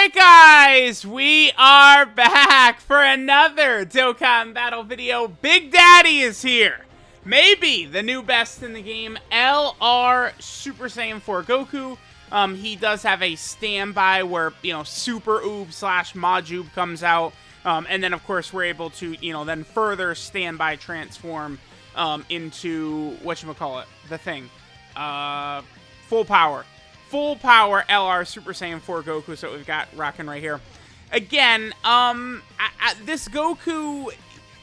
Alright guys, we are back for another Dokkan battle video. Big Daddy is here. Maybe the new best in the game, LR Super Saiyan 4 Goku. He does have a standby where, Super Oob / Majoob comes out. And then, of course, we're able to, then further standby transform into, whatchamacallit, the thing. Full power. Full power LR Super Saiyan 4 Goku, so we've got rocking right here. Again, this Goku,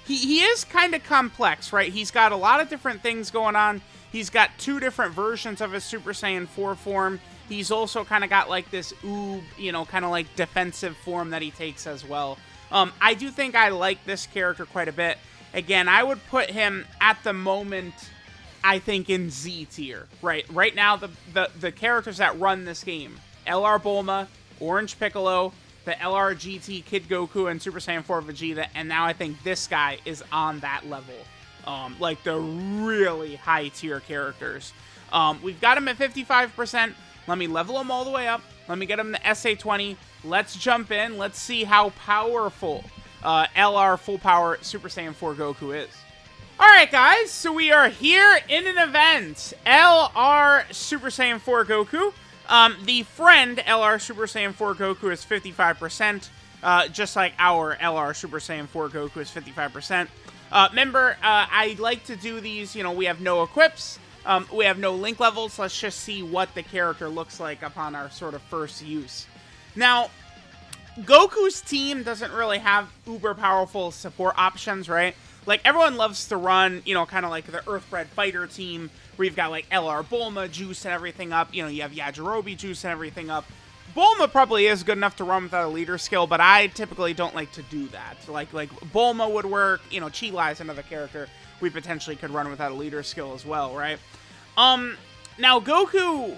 he is kind of complex, right? He's got a lot of different things going on. He's got two different versions of his Super Saiyan 4 form. He's also kind of got like this oob, kind of like defensive form that he takes as well. I do think I like this character quite a bit. Again, I would put him at the moment, I think, in Z tier, right? Right now, the characters that run this game, LR Bulma, Orange Piccolo, the LR GT Kid Goku, and Super Saiyan 4 Vegeta, and now I think this guy is on that level. Like the really high tier characters. We've got him at 55%. Let me level him all the way up. Let me get him to SA20. Let's jump in. Let's see how powerful LR Full Power Super Saiyan 4 Goku is. Alright guys, so we are here in an event, LR Super Saiyan 4 Goku. The friend LR Super Saiyan 4 Goku is 55%, just like our LR Super Saiyan 4 Goku is 55%. Remember, I like to do these, we have no equips, we have no link levels. Let's just see what the character looks like upon our sort of first use. Now, Goku's team doesn't really have uber powerful support options, right? Like, everyone loves to run, kind of like the Earthbred Fighter team, where you've got, like, LR Bulma juice and everything up. You have Yajirobe juice and everything up. Bulma probably is good enough to run without a leader skill, but I typically don't like to do that. Like Bulma would work, Chi-Lai is another character we potentially could run without a leader skill as well, right? Now, Goku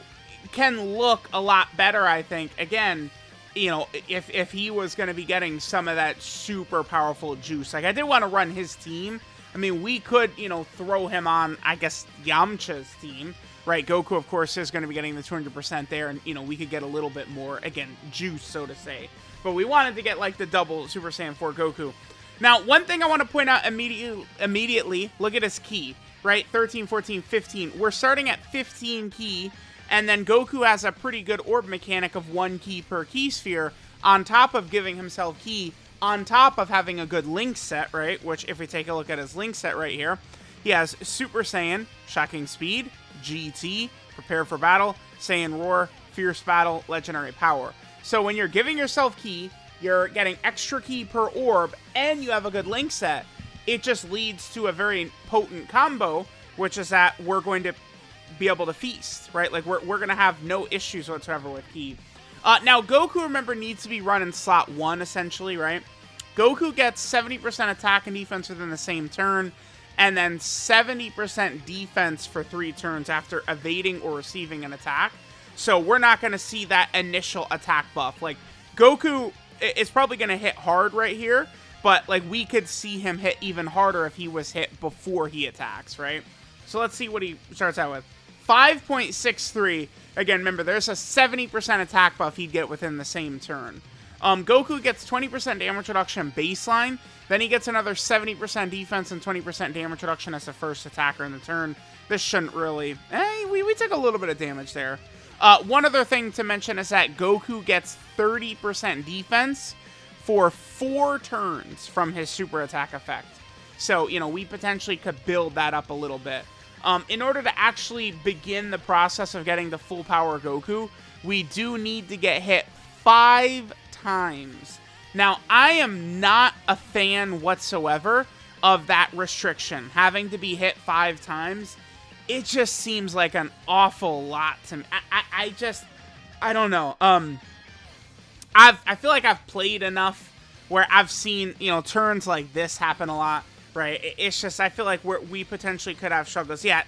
can look a lot better, I think, again, if he was going to be getting some of that super powerful juice. Like, I did want to run his team. I mean, we could, throw him on, I guess, Yamcha's team, right? Goku, of course, is going to be getting the 200% there, and, we could get a little bit more, again, juice, so to say. But we wanted to get, like, the double Super Saiyan 4 Goku. Now, one thing I want to point out immediately, look at his ki, right? 13, 14, 15. We're starting at 15 ki. And then Goku has a pretty good orb mechanic of 1 ki per ki sphere, on top of giving himself ki, on top of having a good link set, right? Which, if we take a look at his link set right here, he has Super Saiyan, Shocking Speed, GT, Prepare for Battle, Saiyan Roar, Fierce Battle, Legendary Power. So when you're giving yourself ki, you're getting extra ki per orb, and you have a good link set, it just leads to a very potent combo, which is that we're going to be able to feast, right? Like, we're going to have no issues whatsoever with ki. Now, Goku, remember, needs to be run in slot 1, essentially, right? Goku gets 70% attack and defense within the same turn, and then 70% defense for 3 turns after evading or receiving an attack. So we're not going to see that initial attack buff. Like, Goku is probably going to hit hard right here, but, like, we could see him hit even harder if he was hit before he attacks, right? So let's see what he starts out with. 5.63. Again, remember, there's a 70% attack buff he'd get within the same turn. Goku gets 20% damage reduction baseline. Then he gets another 70% defense and 20% damage reduction as the first attacker in the turn. This shouldn't really... we took a little bit of damage there. One other thing to mention is that Goku gets 30% defense for 4 turns from his super attack effect. So, we potentially could build that up a little bit. In order to actually begin the process of getting the full power Goku, we do need to get hit 5 times. Now, I am not a fan whatsoever of that restriction. Having to be hit 5 times, it just seems like an awful lot to me. I don't know. I feel like I've played enough where I've seen, turns like this happen a lot. Right, it's just, I feel like we potentially could have struggles. Yeah,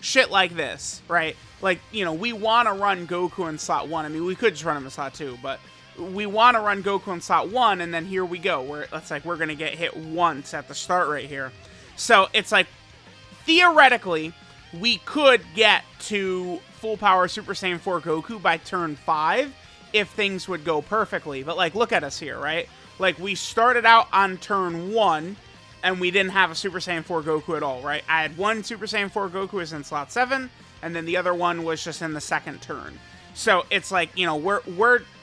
shit like this, right? Like, we want to run Goku in slot 1. I mean, we could just run him in slot 2, but we want to run Goku in slot 1, and then here we go. Where it's like we're going to get hit once at the start right here. So it's like, theoretically, we could get to full power Super Saiyan 4 Goku by turn 5 if things would go perfectly. But, like, look at us here, right? Like, we started out on turn 1, and we didn't have a Super Saiyan 4 Goku at all, right? I had one Super Saiyan 4 Goku was in slot 7, and then the other one was just in the second turn. So it's like, you know, we're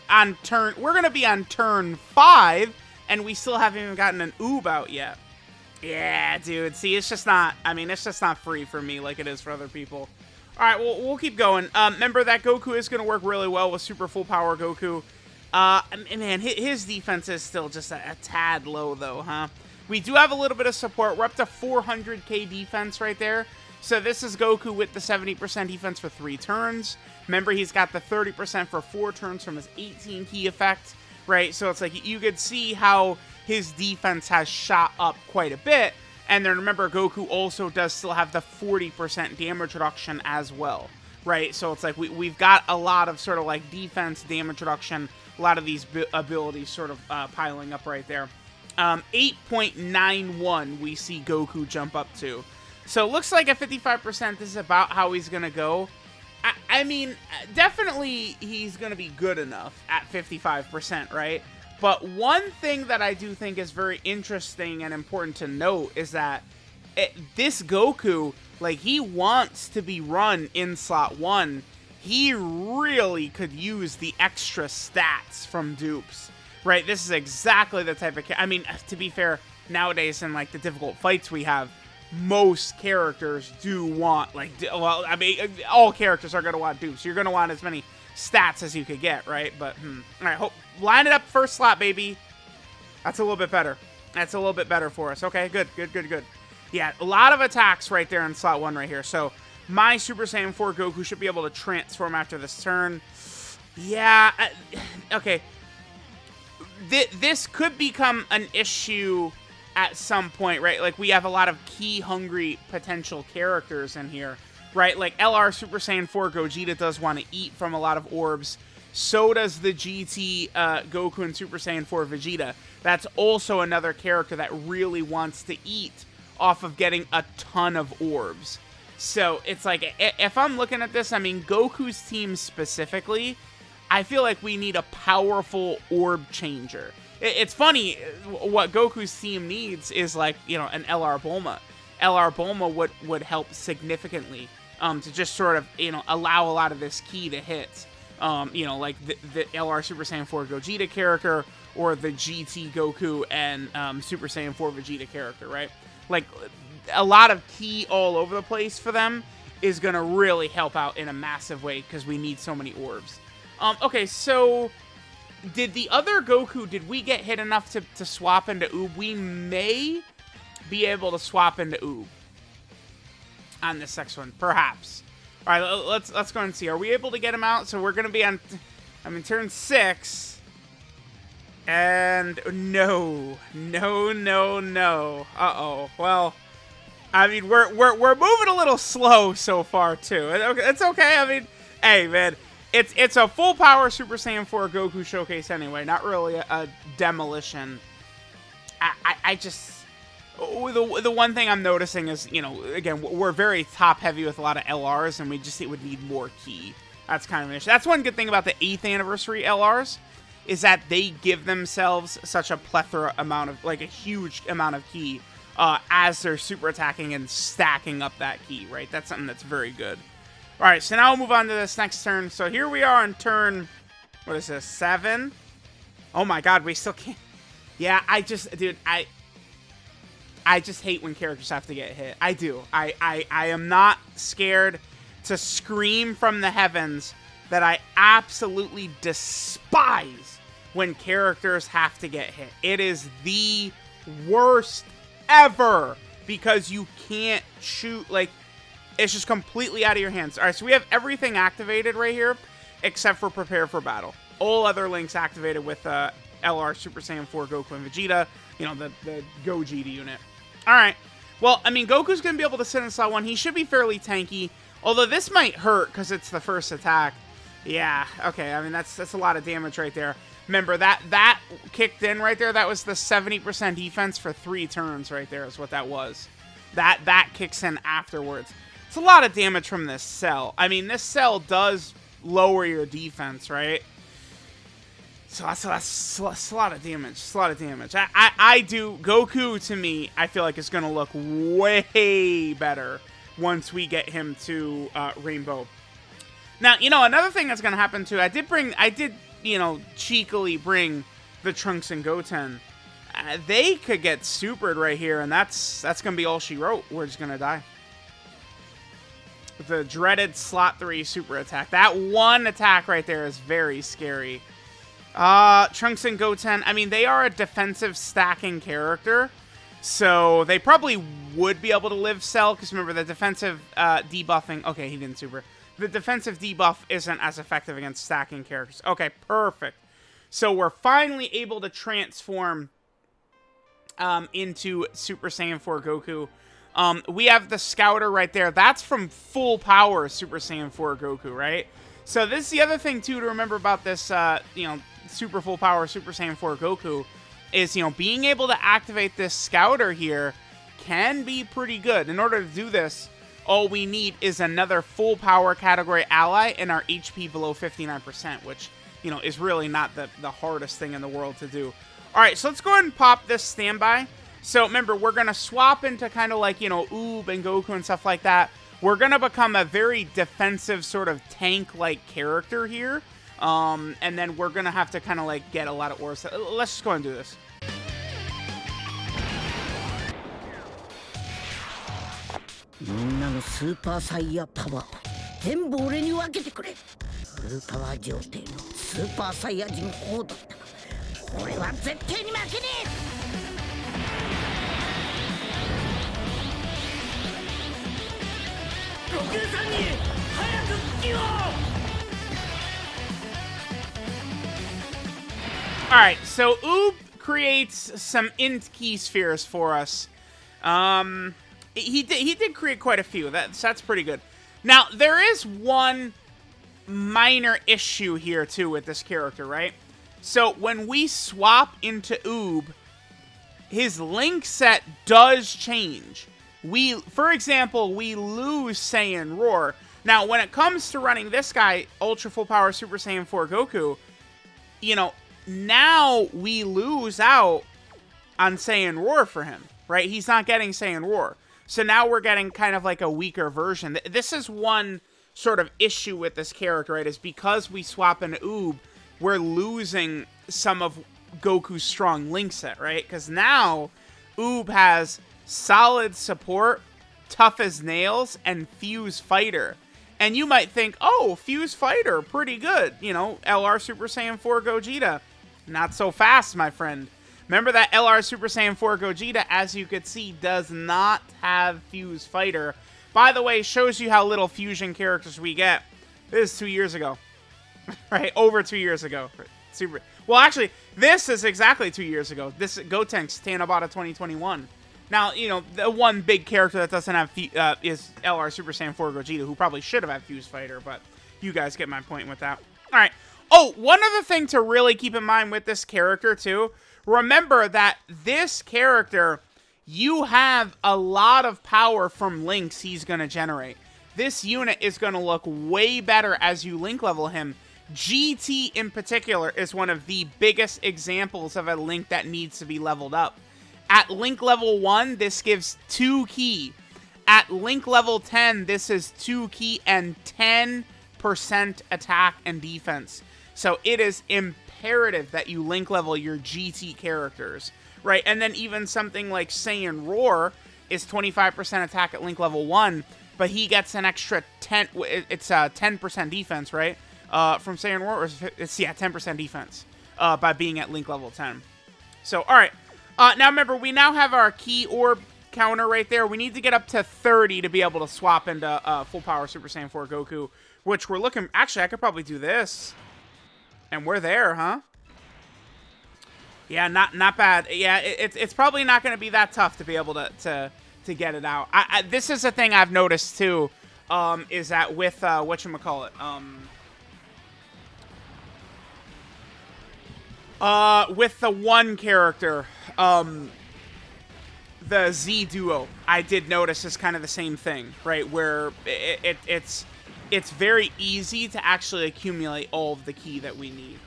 gonna be on turn 5, and we still haven't even gotten an oob out yet. Yeah, dude. See, it's just not, I mean, it's just not free for me like it is for other people. All right, well, we'll keep going. Remember that Goku is going to work really well with Super Full Power Goku. Man, his defense is still just a tad low, though, huh? We do have a little bit of support. We're up to 400k defense right there. So this is Goku with the 70% defense for 3 turns. Remember, he's got the 30% for 4 turns from his 18 key effect, right? So it's like you could see how his defense has shot up quite a bit. And then remember, Goku also does still have the 40% damage reduction as well, right? So it's like we've got a lot of sort of like defense, damage reduction, a lot of these abilities sort of piling up right there. 8.91 we see Goku jump up to. So it looks like at 55%, this is about how he's going to go. I mean, definitely he's going to be good enough at 55%, right? But one thing that I do think is very interesting and important to note is that this Goku, like, he wants to be run in slot 1. He really could use the extra stats from dupes, right? This is exactly the type of... I mean, to be fair, nowadays in, like, the difficult fights we have, most characters do want, like, well, I mean, all characters are going to want dupes. You're going to want as many stats as you could get, right? But, all right, line it up first slot, baby. That's a little bit better. That's a little bit better for us. Okay, good. Yeah, a lot of attacks right there in slot 1 right here. So, my Super Saiyan 4 Goku should be able to transform after this turn. Yeah, okay. This could become an issue at some point, right? Like, we have a lot of key-hungry potential characters in here, right? Like, LR Super Saiyan 4 Gogeta does want to eat from a lot of orbs. So does the GT Goku and Super Saiyan 4 Vegeta. That's also another character that really wants to eat off of getting a ton of orbs. So, it's like, if I'm looking at this, I mean, Goku's team specifically, I feel like we need a powerful orb changer. It's funny, what Goku's team needs is, like, you know, an LR Bulma. LR Bulma would help significantly to just sort of, you know, allow a lot of this ki to hit. You know, like the LR Super Saiyan 4 Gogeta character or the GT Goku and Super Saiyan 4 Vegeta character, right? Like, a lot of ki all over the place for them is going to really help out in a massive way because we need so many orbs. Okay, so... Did the other Goku, did we get hit enough to swap into Oob? We may be able to swap into Oob on this next one, perhaps. All right, let's go and see. Are we able to get him out? So we're going to be on, I mean, turn 6. And no. Uh-oh. Well, I mean, we're moving a little slow so far, too. It's okay. I mean, hey, man. It's a full power Super Saiyan 4 Goku showcase anyway, not really a demolition. I just... The one thing I'm noticing is, you know, again, we're very top heavy with a lot of LRs, and it would need more ki. That's kind of an issue. That's one good thing about the 8th anniversary LRs, is that they give themselves such a plethora amount of, like, a huge amount of ki as they're super attacking and stacking up that ki, right? That's something that's very good. All right, so now we'll move on to this next turn. So here we are on turn, what is this, 7? Oh my god, we still can't. Yeah, dude, I just hate when characters have to get hit. I do. I am not scared to scream from the heavens that I absolutely despise when characters have to get hit. It is the worst ever because you can't shoot, like, it's just completely out of your hands. All right, so we have everything activated right here, except for Prepare for Battle. All other links activated with LR Super Saiyan 4 Goku and Vegeta, you know, the Gogeta unit. All right, well, I mean, Goku's going to be able to sit in slot 1. He should be fairly tanky, although this might hurt because it's the first attack. Yeah, okay, I mean, that's a lot of damage right there. Remember, that kicked in right there. That was the 70% defense for 3 turns right there is what that was. That kicks in afterwards. It's a lot of damage from this cell. I mean, this cell does lower your defense, right? So that's a lot of damage. It's a lot of damage. I do. Goku, to me, I feel like is going to look way better once we get him to Rainbow. Now, you know, another thing that's going to happen, too, I did, you know, cheekily bring the Trunks and Goten. They could get supered right here, and that's going to be all she wrote. We're just going to die. The dreaded slot 3 super attack. That one attack right there is very scary. Trunks and Goten, I mean, they are a defensive stacking character, so they probably would be able to live Cell, because remember, the defensive debuffing, okay, he didn't super. The defensive debuff isn't as effective against stacking characters. Okay, perfect. So we're finally able to transform into Super Saiyan 4 Goku. We have the Scouter right there. That's from full power Super Saiyan 4 Goku, right? So this is the other thing, too, to remember about this, you know, super full power Super Saiyan 4 Goku is, you know, being able to activate this Scouter here can be pretty good. In order to do this, all we need is another full power category ally and our HP below 59%, which, you know, is really not the hardest thing in the world to do. All right, so let's go ahead and pop this standby. So remember, we're going to swap into kind of like, you know, Oob and Goku and stuff like that. We're going to become a very defensive sort of tank-like character here. And then we're going to have to kind of like get a lot of auras. Let's just go ahead and do this. Alright, so Oob creates some int key spheres for us. He did create quite a few. That's pretty good. Now, there is one minor issue here, too, with this character, right? So, when we swap into Oob, his link set does change. For example, we lose Saiyan Roar. Now, when it comes to running this guy, Ultra Full Power Super Saiyan 4 Goku, you know, now we lose out on Saiyan Roar for him, right? He's not getting Saiyan Roar. So now we're getting kind of like a weaker version. This is one sort of issue with this character, right? Is because we swap into Oob, we're losing some of Goku's strong link set, right? Because now Oob has solid support, tough as nails, and fuse fighter. And you might think, oh, fuse fighter, pretty good. You know, LR Super Saiyan 4 Gogeta. Not so fast, my friend. Remember that LR Super Saiyan 4 Gogeta, as you could see, does not have fuse fighter. By the way, shows you how little fusion characters we get. This is 2 years ago. Right? Over 2 years ago. Super. Well, actually, this is exactly 2 years ago. This is Gotenks Tanabata 2021. Now, you know, the one big character that doesn't have is LR Super Saiyan 4 Gogeta, who probably should have had fuse fighter, but you guys get my point with that. All right. Oh, one other thing to really keep in mind with this character, too. Remember that this character, you have a lot of power from links he's going to generate. This unit is going to look way better as you link level him. GT in particular is one of the biggest examples of a link that needs to be leveled up. At link level 1, this gives 2 key. At link level 10, this is 2 key and 10% attack and defense. So it is imperative that you link level your GT characters, right? And then even something like Saiyan Roar is 25% attack at link level 1, but he gets an extra 10% defense, right? From Saiyan Roar, or it's 10% defense by being at link level 10. So, all right. Now remember, we now have our key orb counter right there. We need to get up to 30 to be able to swap into full power Super Saiyan 4 Goku, which we're looking... Actually, I could probably do this. And we're there, huh? Yeah, not bad. Yeah, it's probably not going to be that tough to be able to get it out. This is a thing I've noticed too, is that with whatchamacallit, with the one character, the Z duo, I did notice is kind of the same thing, right? Where it's very easy to actually accumulate all of the key that we need.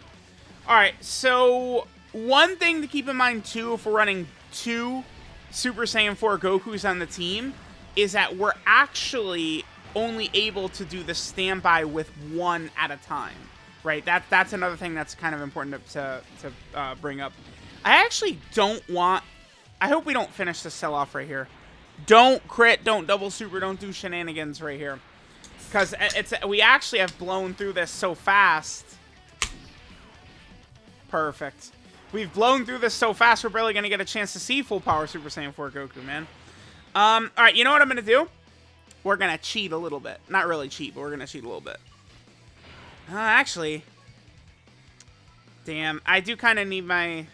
Alright, so one thing to keep in mind, too, if we're running 2 Super Saiyan 4 Gokus on the team, is that we're actually only able to do the standby with 1 at a time, right? That's another thing that's kind of important to bring up. I actually don't want... I hope we don't finish the sell-off right here. Don't crit, don't double super, don't do shenanigans right here. Because we actually have blown through this so fast. Perfect. We've blown through this so fast, we're barely going to get a chance to see full power Super Saiyan 4 Goku, man. Alright, you know what I'm going to do? We're going to cheat a little bit. Not really cheat, but we're going to cheat a little bit. Actually. Damn, I do kind of need my...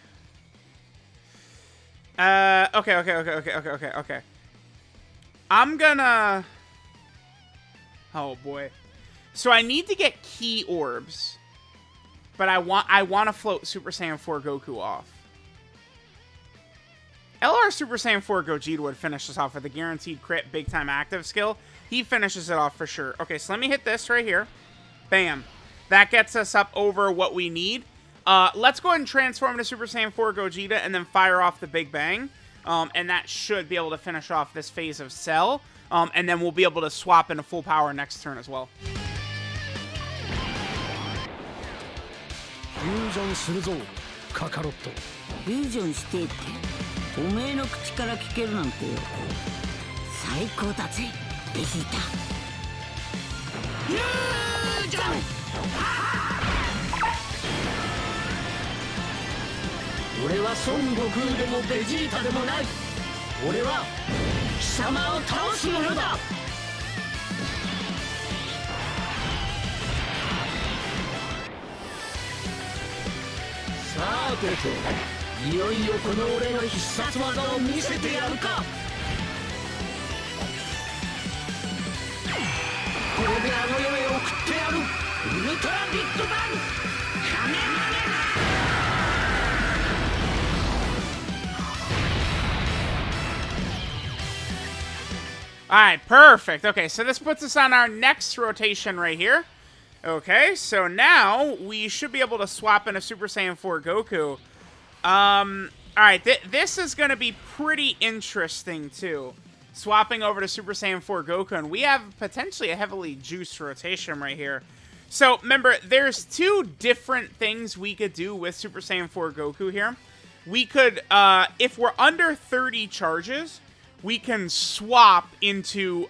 Okay. I'm gonna... Oh, boy. So I need to get key orbs. But I want to float Super Saiyan 4 Goku off. LR Super Saiyan 4 Gogeta would finish this off with a guaranteed crit big time active skill. He finishes it off for sure. Okay, so let me hit this right here. Bam. That gets us up over what we need. Let's go ahead and transform into Super Saiyan 4 Gogeta and then fire off the Big Bang. And that should be able to finish off this phase of Cell. And then we'll be able to swap into full power next turn as well. Fusion するぞ、カカロット。フュージョンしてって、おめえの口から聞けるなんてよ。最高だぜ、ベジータ。フュージョン。俺は孫悟空でもベジータでもない。俺は貴様を倒す者だ。さてと、いよいよこの俺の必殺技を見せてやるか。これであの世へ送ってやる。ウルトラビッグバンカメハメハ。Alright, perfect. Okay, so this puts us on our next rotation right here. Okay, so now we should be able to swap into Super Saiyan 4 Goku. Alright, this is going to be pretty interesting, too. Swapping over to Super Saiyan 4 Goku, and we have potentially a heavily juiced rotation right here. So, remember, there's 2 different things we could do with Super Saiyan 4 Goku here. We could, if we're under 30 charges, we can swap into,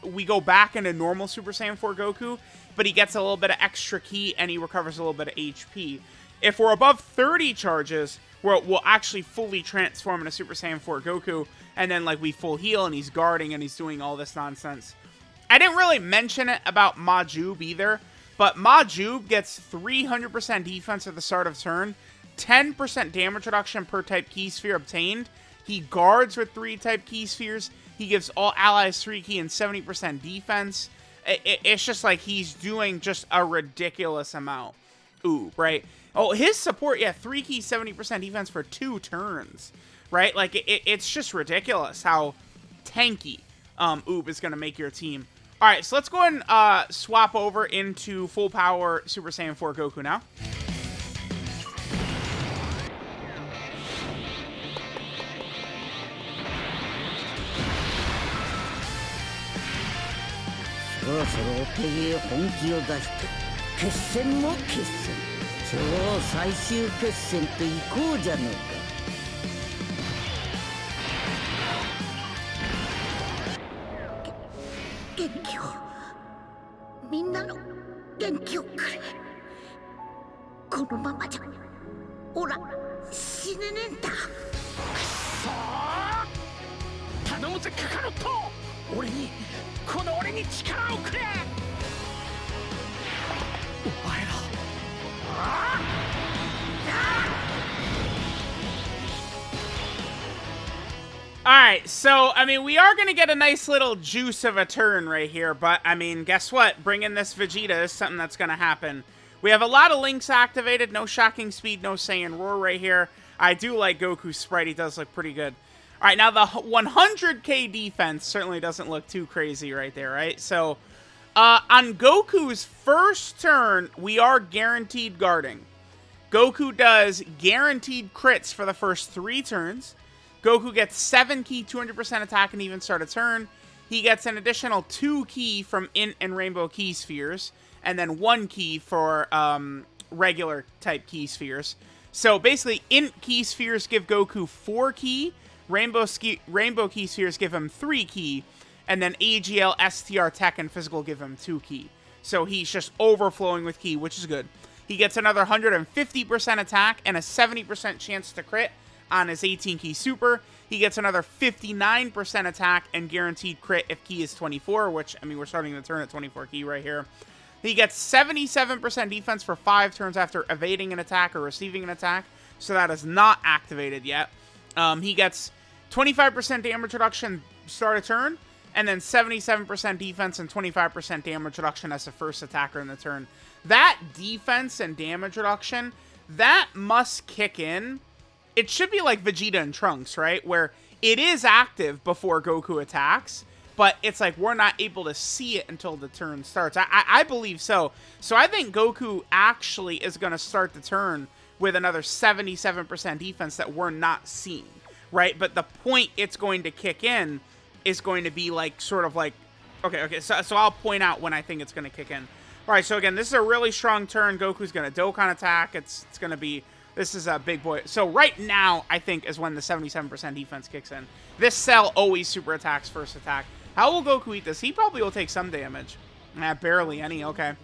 we go back into normal Super Saiyan 4 Goku, but he gets a little bit of extra ki, and he recovers a little bit of HP. If we're above 30 charges, we'll actually fully transform into Super Saiyan 4 Goku, and then, like, we full heal, and he's guarding, and he's doing all this nonsense. I didn't really mention it about Majub either, but Majub gets 300% defense at the start of turn, 10% damage reduction per type ki sphere obtained. He guards with 3 type ki spheres. He gives all allies 3 ki and 70% defense. It's just like he's doing just a ridiculous amount. Ooh, right? Oh, his support, yeah, 3 ki, 70% defense for 2 turns. Right? Like, it's just ridiculous how tanky Oob is going to make your team. Alright, so let's go ahead and swap over into full power Super Saiyan 4 Goku now. So そろそろ手芸本気を出して決戦も決戦超最終決戦といこうじゃねえか。元気をみんなの元気をくれ。このままじゃおら死ねねえんだ。くそー頼むぜカカロット。この俺に力をくれ。お前らAlright, so, I mean, we are going to get a nice little juice of a turn right here, but, I mean, guess what? Bringing this Vegeta is something that's going to happen. We have a lot of links activated, no Shocking Speed, no Saiyan Roar right here. I do like Goku's sprite, he does look pretty good. Alright, now the 100k defense certainly doesn't look too crazy right there, right? So, on Goku's first turn, we are guaranteed guarding. Goku does guaranteed crits for the first 3 turns. Goku gets 7 ki, 200% attack, and even start a turn. He gets an additional 2 ki from Int and Rainbow Ki Spheres, and then 1 ki for regular type Ki Spheres. So basically, Int Ki Spheres give Goku 4 ki, Rainbow Ki Spheres give him 3 ki, and then AGL, STR, Tech, and Physical give him 2 ki. So he's just overflowing with ki, which is good. He gets another 150% attack and a 70% chance to crit on his 18 ki super. He gets another 59% attack and guaranteed crit if ki is 24, which, I mean, we're starting the turn at 24 ki right here. He gets 77% defense for 5 turns after evading an attack or receiving an attack, so that is not activated yet. He gets 25% damage reduction start a turn, and then 77% defense and 25% damage reduction as the first attacker in the turn. That defense and damage reduction, that must kick in. It should be like Vegeta and Trunks, right? Where it is active before Goku attacks, but it's like we're not able to see it until the turn starts. I believe so. So I think Goku actually is going to start the turn with another 77% defense that we're not seeing, right? But the point it's going to kick in is going to be like, sort of like, okay, so I'll point out when I think it's going to kick in. All right, so again, this is a really strong turn. Goku's going to Dokkan attack. It's going to be, this is a big boy. So right now, I think, is when the 77% defense kicks in. This Cell always super attacks first attack. How will Goku eat this? He probably will take some damage. Barely any, okay.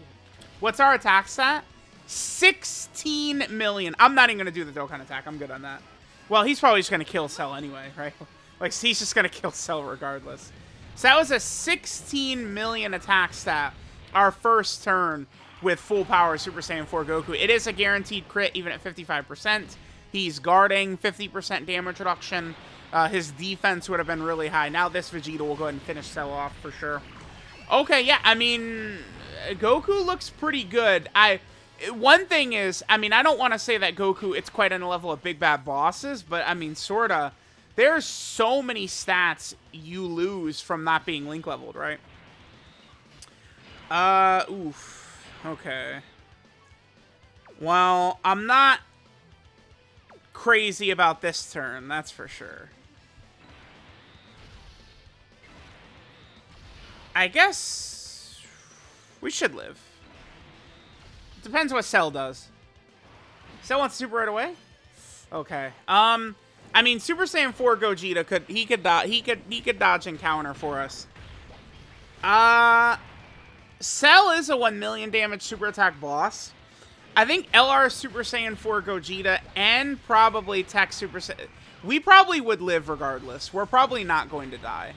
What's our attack stat? 16 million. I'm not even going to do the Dokkan attack. I'm good on that. Well, he's probably just going to kill Cell anyway, right? Like, he's just going to kill Cell regardless. So that was a 16 million attack stat. Our first turn with full power Super Saiyan 4 Goku. It is a guaranteed crit even at 55%. He's guarding 50% damage reduction. His defense would have been really high. Now this Vegeta will go ahead and finish Cell off for sure. Okay, yeah, I mean, Goku looks pretty good. One thing is, I mean, I don't want to say that Goku, it's quite on the level of big bad bosses, but I mean, sorta. There's so many stats you lose from not being link leveled, right? Oof. Okay. Well, I'm not crazy about this turn, that's for sure. I guess we should live. Depends what Cell does. Cell wants super right away? Okay. I mean, Super Saiyan 4 Gogeta could dodge and counter for us. Cell is a 1 million damage super attack boss. I think LR Super Saiyan 4 Gogeta and probably Tech Super Saiyan... We probably would live regardless. We're probably not going to die.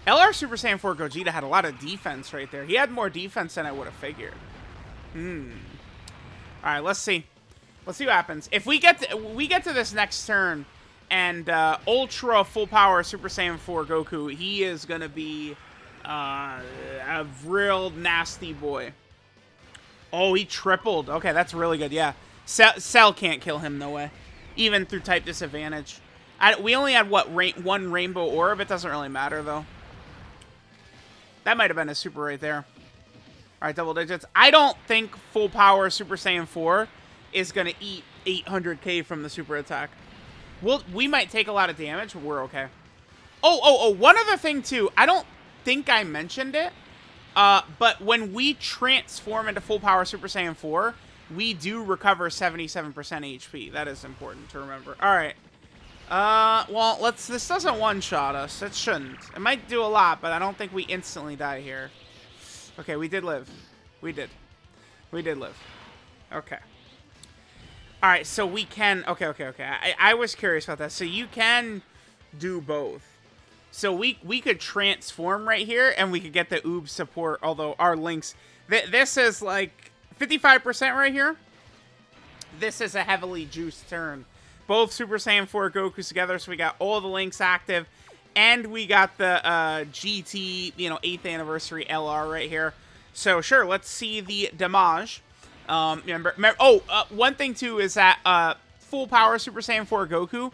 LR Super Saiyan 4 Gogeta had a lot of defense right there. He had more defense than I would have figured. Alright, let's see. Let's see what happens. If we get to this next turn and Ultra Full Power Super Saiyan 4 Goku, he is going to be a real nasty boy. Oh, he tripled. Okay, that's really good, yeah. Cell can't kill him, no way. Even through type disadvantage. We only had, what, one Rainbow Orb? It doesn't really matter, though. That might have been a super right there. Alright, double digits. I don't think Full Power Super Saiyan 4 is going to eat 800k from the super attack. We might take a lot of damage, but we're okay. Oh, one other thing, too. I don't think I mentioned it, but when we transform into Full Power Super Saiyan 4, we do recover 77% HP. That is important to remember. Alright. Well, this doesn't one-shot us. It shouldn't. It might do a lot, but I don't think we instantly die here. Okay, we did live. We did live. Okay. Alright, so we can... Okay. I was curious about that. So you can do both. So we could transform right here, and we could get the oob support, although our links... This is like 55% right here. This is a heavily juiced turn. Both Super Saiyan 4 Gokus together, so we got all the links active, and we got the GT, 8th anniversary LR right here. So sure, let's see the damage. One thing too is that Full Power Super Saiyan 4 Goku,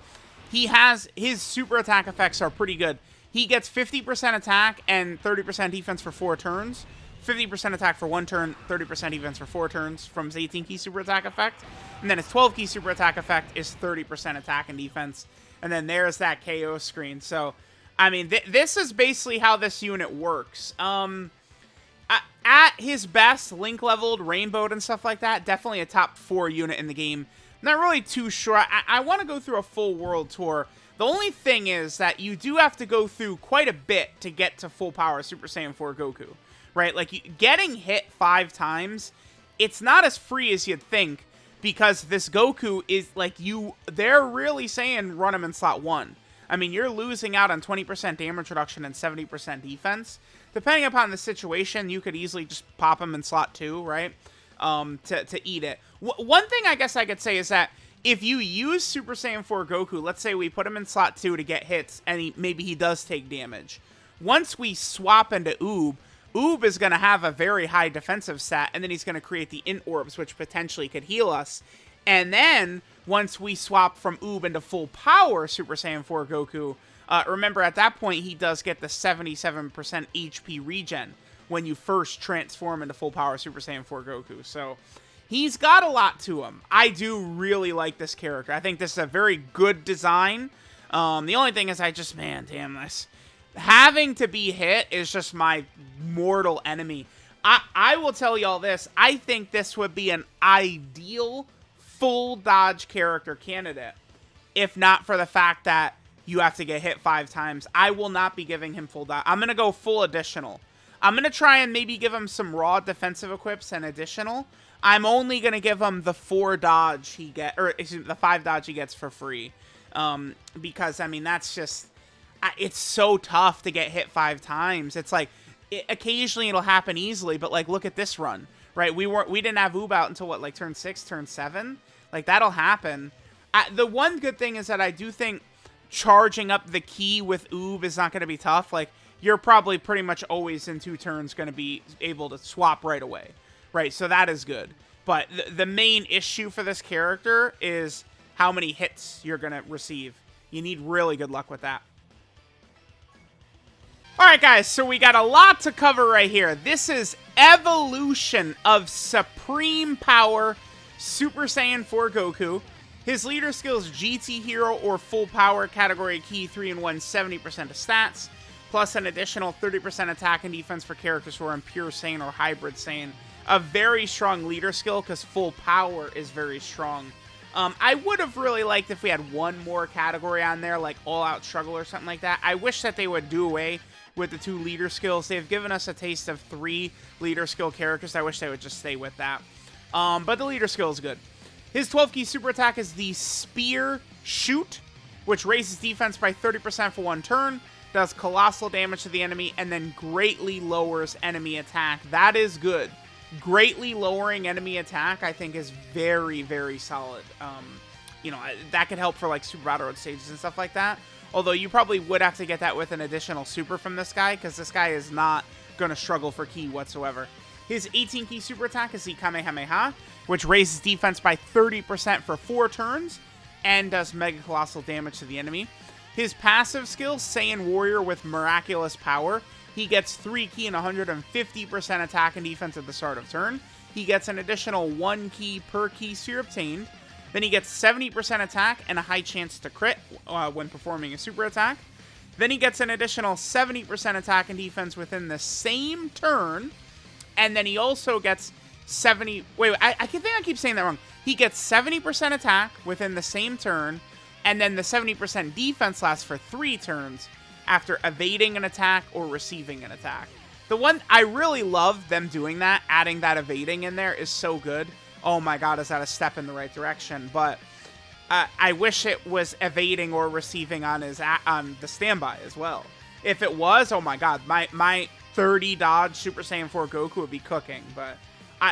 his super attack effects are pretty good. He gets 50% attack and 30% defense for 4 turns. 50% attack for 1 turn, 30% defense for 4 turns from his 18 key super attack effect. And then his 12 key super attack effect is 30% attack and defense. And then there's that KO screen. So, I mean, this is basically how this unit works. At his best, Link leveled, rainbowed, and stuff like that, definitely a top 4 unit in the game. Not really too sure. I want to go through a full world tour. The only thing is that you do have to go through quite a bit to get to full power Super Saiyan 4 Goku, right? Like, getting hit 5 times, it's not as free as you'd think, because this Goku is, like, they're really saying run him in slot 1. I mean, you're losing out on 20% damage reduction and 70% defense. Depending upon the situation, you could easily just pop him in slot 2, right? To eat it. One thing I guess I could say is that if you use Super Saiyan 4 Goku, let's say we put him in slot 2 to get hits, and maybe he does take damage. Once we swap into Oob is going to have a very high defensive stat, and then he's going to create the Int Orbs, which potentially could heal us. And then, once we swap from Oob into full power Super Saiyan 4 Goku, remember at that point he does get the 77% HP regen when you first transform into full power Super Saiyan 4 Goku. So, he's got a lot to him. I do really like this character. I think this is a very good design. The only thing is man, damn this. Having to be hit is just my mortal enemy. I will tell y'all this. I think this would be an ideal full dodge character candidate, if not for the fact that you have to get hit 5 times. I will not be giving him full dodge. I'm going to go full additional. I'm going to try and maybe give him some raw defensive equips and additional. I'm only going to give him the 4 dodge he gets, or excuse me, the 5 dodge he gets for free. Because, I mean, that's just, it's so tough to get hit 5 times. It's like, occasionally it'll happen easily, but like, look at this run, right? We didn't have Oob out until what, like turn 6, turn 7? Like, that'll happen. The one good thing is that I do think charging up the key with Oob is not going to be tough. Like, you're probably pretty much always in 2 turns going to be able to swap right away, right? So that is good. But the main issue for this character is how many hits you're going to receive. You need really good luck with that. Alright guys, so we got a lot to cover right here. This is Evolution of Supreme Power Super Saiyan 4 Goku. His leader skill is GT Hero or Full Power, category key 3 and 1, 70% of stats, plus an additional 30% attack and defense for characters who are in Pure Saiyan or Hybrid Saiyan. A very strong leader skill because Full Power is very strong. I would have really liked if we had one more category on there, like All Out Struggle or something like that. I wish that they would do away with the 2 leader skills. They've given us a taste of 3 leader skill characters. I wish they would just stay with that. But the leader skill is good. His 12 key super attack is the Spear Shoot, which raises defense by 30% for 1 turn, does colossal damage to the enemy, and then greatly lowers enemy attack. That is good. Greatly lowering enemy attack, I think, is very, very solid. You know, that could help for like Super Battle Road stages and stuff like that. Although you probably would have to get that with an additional super from this guy, because this guy is not going to struggle for ki whatsoever. His 18 key super attack is the Kamehameha, which raises defense by 30% for 4 turns, and does mega colossal damage to the enemy. His passive skill, Saiyan Warrior with Miraculous Power. He gets 3 ki and 150% attack and defense at the start of turn. He gets an additional 1 ki per key sphere obtained. Then he gets 70% attack and a high chance to crit when performing a super attack. Then he gets an additional 70% attack and defense within the same turn. And then he also gets 70... Wait, I think I keep saying that wrong. He gets 70% attack within the same turn. And then the 70% defense lasts for 3 turns after evading an attack or receiving an attack. The one I really love them doing that, adding that evading in there, is so good. Oh my god, is that a step in the right direction? But I wish it was evading or receiving on his on the standby as well. If it was, oh my god, my 30 dodge Super Saiyan 4 Goku would be cooking. But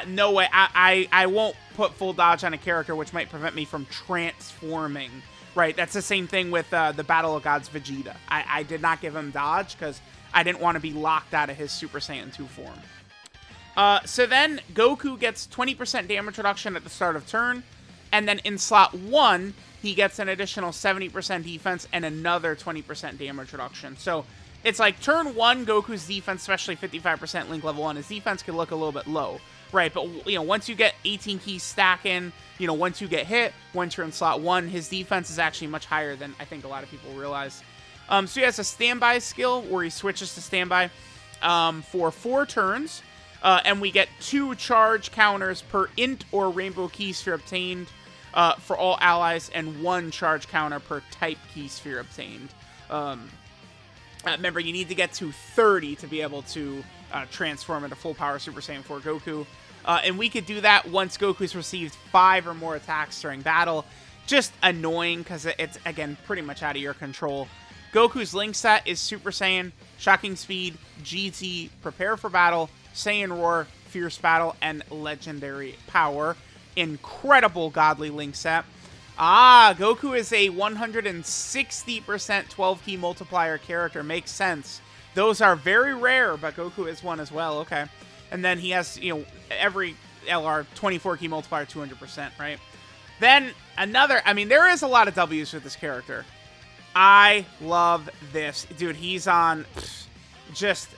no way, I won't put full dodge on a character, which might prevent me from transforming. Right, that's the same thing with the Battle of Gods Vegeta. I did not give him dodge because I didn't want to be locked out of his Super Saiyan 2 form. So then Goku gets 20% damage reduction at the start of turn, and then in slot 1, he gets an additional 70% defense and another 20% damage reduction. So it's like turn 1, Goku's defense, especially 55% Link level 1, his defense could look a little bit low, right? But, you know, once you get 18 keys stacking, you know, once you get hit, once you're in slot 1, his defense is actually much higher than I think a lot of people realize. So he has a standby skill where he switches to standby for 4 turns, and we get 2 charge counters per int or rainbow key sphere obtained for all allies, and 1 charge counter per type key sphere obtained. Remember, you need to get to 30 to be able to transform into full power Super Saiyan 4 Goku. And we could do that once Goku's received 5 or more attacks during battle. Just annoying because it's, again, pretty much out of your control. Goku's Link set is Super Saiyan, Shocking Speed, GT, Prepare for Battle, Saiyan Roar, Fierce Battle, and Legendary Power. Incredible godly Link set. Goku is a 160% 12 key multiplier character. Makes sense. Those are very rare, but Goku is one as well. Okay. And then he has, you know, every LR 24 key multiplier 200%, right? Then another, I mean, there is a lot of W's with this character. I love this. Dude, he's on just,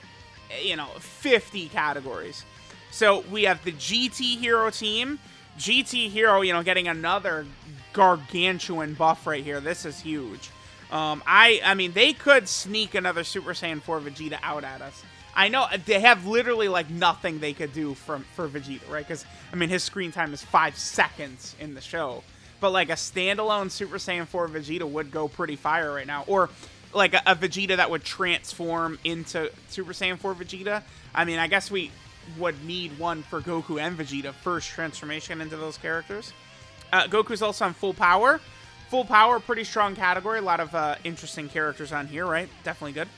you know, 50 categories. So we have the GT Hero team. GT Hero, you know, getting another gargantuan buff right here. This is huge. I mean, they could sneak another Super Saiyan 4 Vegeta out at us. I know they have literally like nothing they could do for Vegeta, right? Because, I mean, his screen time is 5 seconds in the show. But like a standalone Super Saiyan 4 Vegeta would go pretty fire right now. Or like a Vegeta that would transform into Super Saiyan 4 Vegeta. I mean, I guess we would need one for Goku and Vegeta, first transformation into those characters. Goku's also on full power. Full power, pretty strong category. A lot of interesting characters on here, right? Definitely good.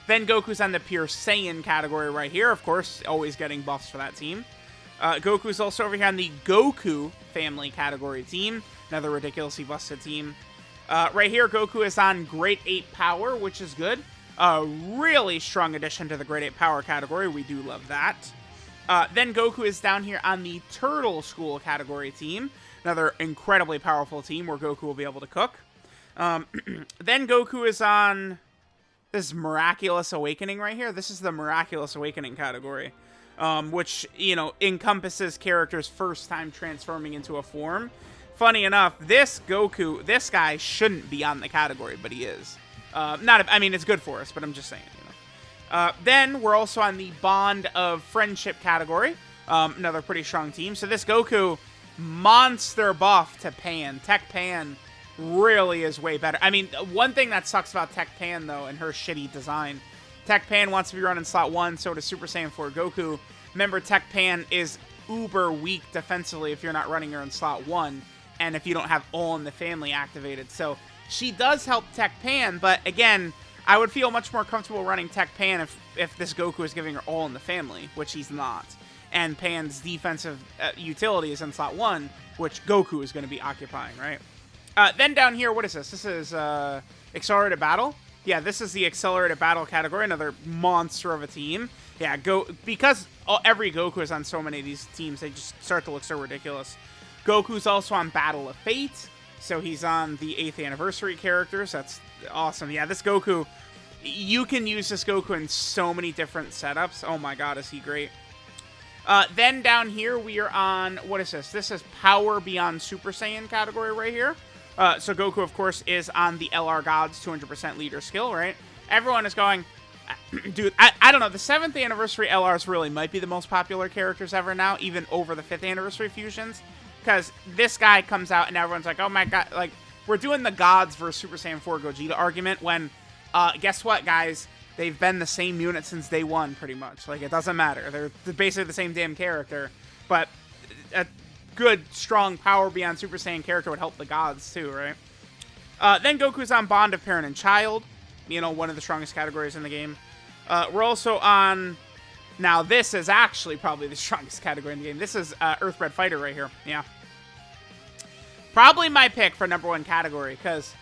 Then Goku's on the pure Saiyan category right here. Of course, always getting buffs for that team. Goku's also over here on the Goku family category team. Another ridiculously busted team. Right here, Goku is on Great 8 Power, which is good. A really strong addition to the Great 8 Power category. We do love that. Then Goku is down here on the Turtle School category team. Another incredibly powerful team where Goku will be able to cook. Then Goku is on this Miraculous Awakening right here. This is the Miraculous Awakening category, which, you know, encompasses characters' first time transforming into a form. Funny enough, this Goku, this guy shouldn't be on the category, but he is. I mean, it's good for us, but I'm just saying, you know. Then we're also on the Bond of Friendship category. Another pretty strong team. So this Goku, monster buff to Pan. Tech Pan really is way better. I mean, one thing that sucks about Tech Pan, though, and her shitty design, Tech Pan wants to be running slot 1, so does Super Saiyan 4 Goku. Remember, Tech Pan is uber weak defensively if you're not running her in slot 1, and if you don't have All in the Family activated. So she does help Tech Pan, but again, I would feel much more comfortable running Tech Pan if this Goku is giving her All in the Family, which he's not. And Pan's defensive utility is in slot 1, which Goku is going to be occupying, right? Then down here, what is this? This is Accelerated Battle. Yeah, this is the Accelerated Battle category, another monster of a team. Yeah, because every Goku is on so many of these teams, they just start to look so ridiculous. Goku's also on Battle of Fate, so he's on the 8th anniversary characters. That's awesome. Yeah, this Goku, you can use this Goku in so many different setups. Oh my god, is he great. Then down here, we are on, what is this? This is Power Beyond Super Saiyan category right here. So Goku, of course, is on the LR Gods 200% leader skill, right? Everyone is going, dude, I don't know. The 7th anniversary LRs really might be the most popular characters ever now, even over the 5th anniversary fusions. Because this guy comes out and everyone's like, oh my god, like, we're doing the Gods versus Super Saiyan 4 Gogeta argument when, guess what, guys? They've been the same unit since day 1, pretty much. Like, it doesn't matter. They're basically the same damn character. But a good, strong Power Beyond Super Saiyan character would help the Gods, too, right? Then Goku's on Bond of Parent and Child. You know, one of the strongest categories in the game. We're also on... Now, this is actually probably the strongest category in the game. This is Earthbred Fighter right here. Yeah. Probably my pick for #1 category, because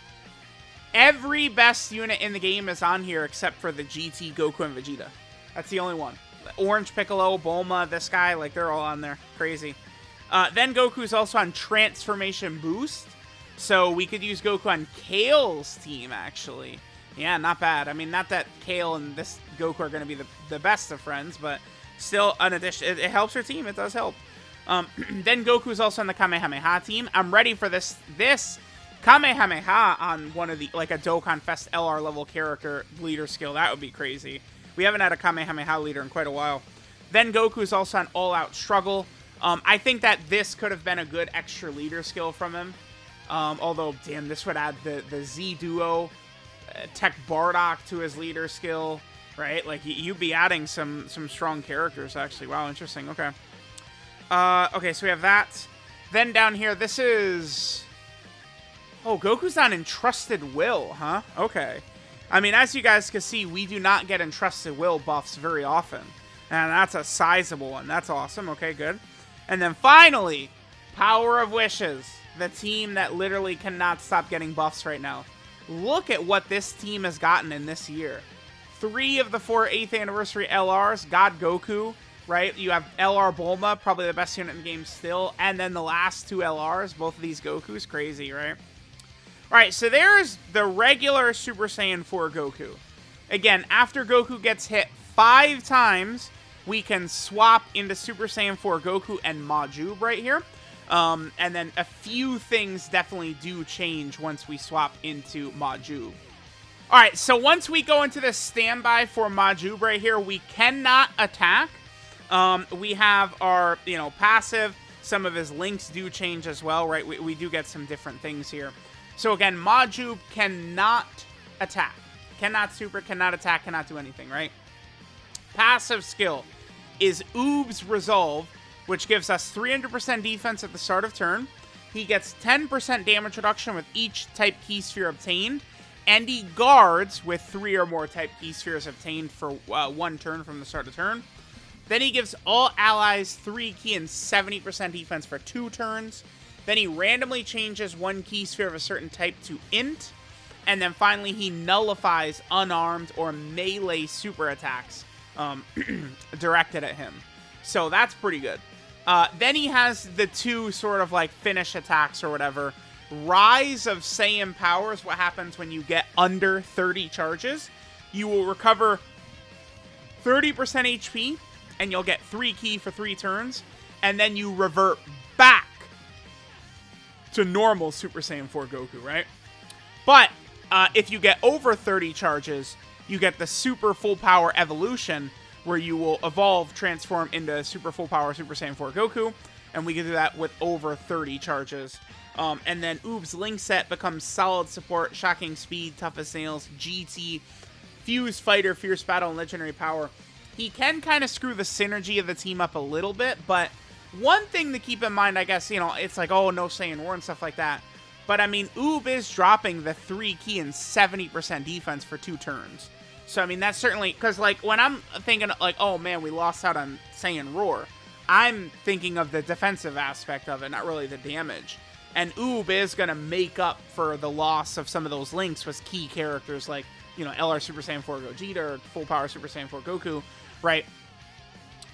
every best unit in the game is on here except for the GT, Goku, and Vegeta. That's the only one. Orange Piccolo, Bulma, this guy, like, they're all on there. Crazy. Then Goku's also on Transformation Boost. So we could use Goku on Kale's team, actually. Yeah, not bad. I mean, not that Kale and this Goku are going to be the best of friends, but still, an addition. It helps your team. It does help. Then Goku's also on the Kamehameha team. I'm ready for this Kamehameha on one of the, like a Dokkan Fest LR level character leader skill. That would be crazy. We haven't had a Kamehameha leader in quite a while. Then Goku's also on All Out Struggle. I think that this could have been a good extra leader skill from him. Although, damn, this would add the Z Duo, Tech Bardock to his leader skill, right? Like, you'd be adding some strong characters, actually. Wow, interesting. Okay. Okay, so we have that. Then down here, this is... Oh, Goku's on Entrusted Will, huh? Okay. I mean, as you guys can see, we do not get Entrusted Will buffs very often. And that's a sizable one. That's awesome. Okay, good. And then finally, Power of Wishes. The team that literally cannot stop getting buffs right now. Look at what this team has gotten in this year. 3 of the 4 8th anniversary LRs, God Goku, right? You have LR Bulma, probably the best unit in the game still. And then the last 2 LRs, both of these Gokus, crazy, right? Alright, so there's the regular Super Saiyan 4 Goku. Again, after Goku gets hit 5 times, we can swap into Super Saiyan 4 Goku and Majub right here. And then a few things definitely do change once we swap into Majub. Alright, so once we go into the standby for Majub right here, we cannot attack. We have our, passive. Some of his links do change as well, right? We do get some different things here. So again, Majub cannot attack. Cannot super, cannot attack, cannot do anything, right? Passive skill is Oob's Resolve, which gives us 300% defense at the start of turn. He gets 10% damage reduction with each type key sphere obtained, and he guards with 3 or more type key spheres obtained for 1 turn from the start of turn. Then he gives all allies 3 key and 70% defense for 2 turns. Then he randomly changes 1 key sphere of a certain type to Int. And then finally he nullifies unarmed or melee super attacks directed at him. So that's pretty good. Then he has the 2 sort of like finish attacks or whatever. Rise of Saiyan Power is what happens when you get under 30 charges. You will recover 30% HP, and you'll get 3 key for 3 turns. And then you revert back to normal Super Saiyan 4 Goku, right? But if you get over 30 charges, you get the Super Full Power Evolution, where you will evolve, transform into Super Full Power Super Saiyan 4 Goku, and we can do that with over 30 charges. And then Oob's Link Set becomes Solid Support, Shocking Speed, Tough as Nails, GT, Fuse Fighter, Fierce Battle, and Legendary Power. He can kind of screw the synergy of the team up a little bit, but one thing to keep in mind, I guess, it's like, oh, no Saiyan War and stuff like that. But, I mean, Oob is dropping the 3 key and 70% defense for 2 turns. So, I mean, that's certainly... Because, like, when I'm thinking, like, oh, man, we lost out on Saiyan Roar, I'm thinking of the defensive aspect of it, not really the damage. And Oob is going to make up for the loss of some of those links with key characters like, LR Super Saiyan 4 Gogeta or Full Power Super Saiyan 4 Goku, right?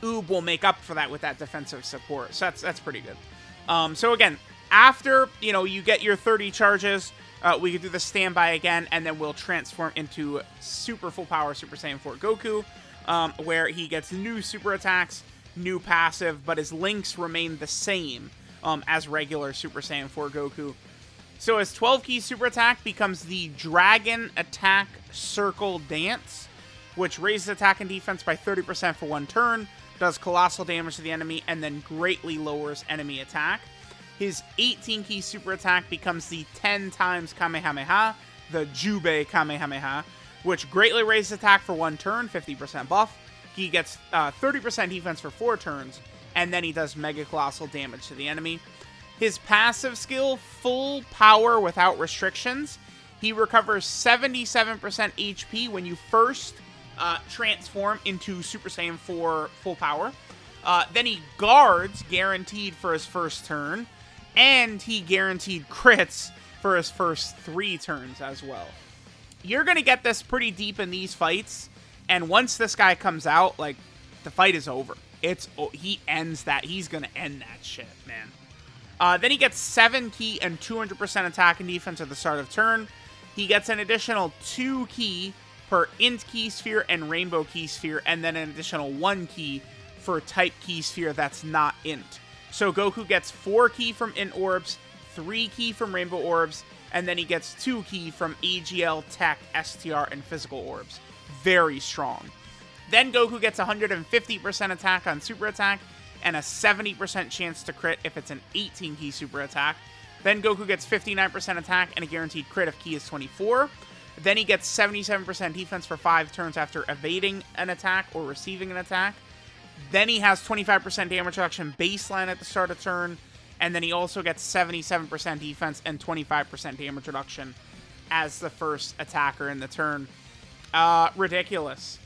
Oob will make up for that with that defensive support. So that's pretty good. So again, after, you get your 30 charges, we can do the standby again, and then we'll transform into Super Full Power Super Saiyan 4 Goku, where he gets new super attacks, new passive, but his links remain the same as regular Super Saiyan 4 Goku. So his 12 key super attack becomes the Dragon Attack Circle Dance, which raises attack and defense by 30% for 1 turn, does colossal damage to the enemy, and then greatly lowers enemy attack. His 18 key super attack becomes the 10 times Kamehameha, the Jubei Kamehameha, which greatly raises attack for 1 turn, 50% buff. He gets 30% defense for 4 turns, and then he does mega colossal damage to the enemy. His passive skill, Full Power Without Restrictions, he recovers 77% HP when you first transform into Super Saiyan 4 Full Power. Then he guards, guaranteed for his first turn, and he guaranteed crits for his first 3 turns as well. You're going to get this pretty deep in these fights, and once this guy comes out, like, the fight is over. He ends that. He's going to end that shit, man. Then he gets 7 key and 200% attack and defense at the start of turn. he gets an additional 2 ki per int key sphere and rainbow key sphere, and then an additional 1 key for type key sphere that's not int. So Goku gets 4 ki from int orbs, 3 ki from rainbow orbs, and then he gets 2 ki from AGL, Tech, STR, and physical orbs. Very strong. Then Goku gets 150% attack on super attack, and a 70% chance to crit if it's an 18 ki super attack. Then Goku gets 59% attack and a guaranteed crit if ki is 24. Then he gets 77% defense for 5 turns after evading an attack or receiving an attack. Then he has 25% damage reduction baseline at the start of turn. And then he also gets 77% defense and 25% damage reduction as the first attacker in the turn. Ridiculous.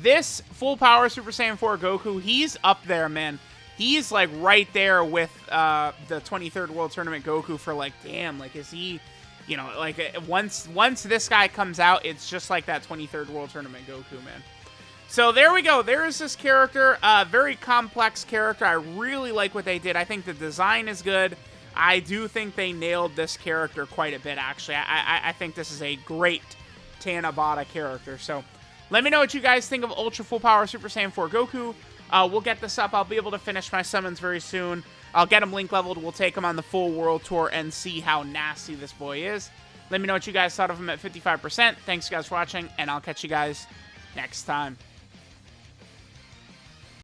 This full power Super Saiyan 4 Goku, he's up there, man. He's like right there with the 23rd World Tournament Goku for like, damn, like is he, you know, like once this guy comes out, it's just like that 23rd World Tournament Goku, man. So there we go. There is this character, very complex character. I really like what they did. I think the design is good. I do think they nailed this character quite a bit, actually. I think this is a great Tanabata character. So let me know what you guys think of Ultra Full Power Super Saiyan 4 Goku. We'll get this up. I'll be able to finish my summons very soon. I'll get him link leveled. We'll take him on the full world tour and see how nasty this boy is. Let me know what you guys thought of him at 55%. Thanks, guys, for watching, and I'll catch you guys next time.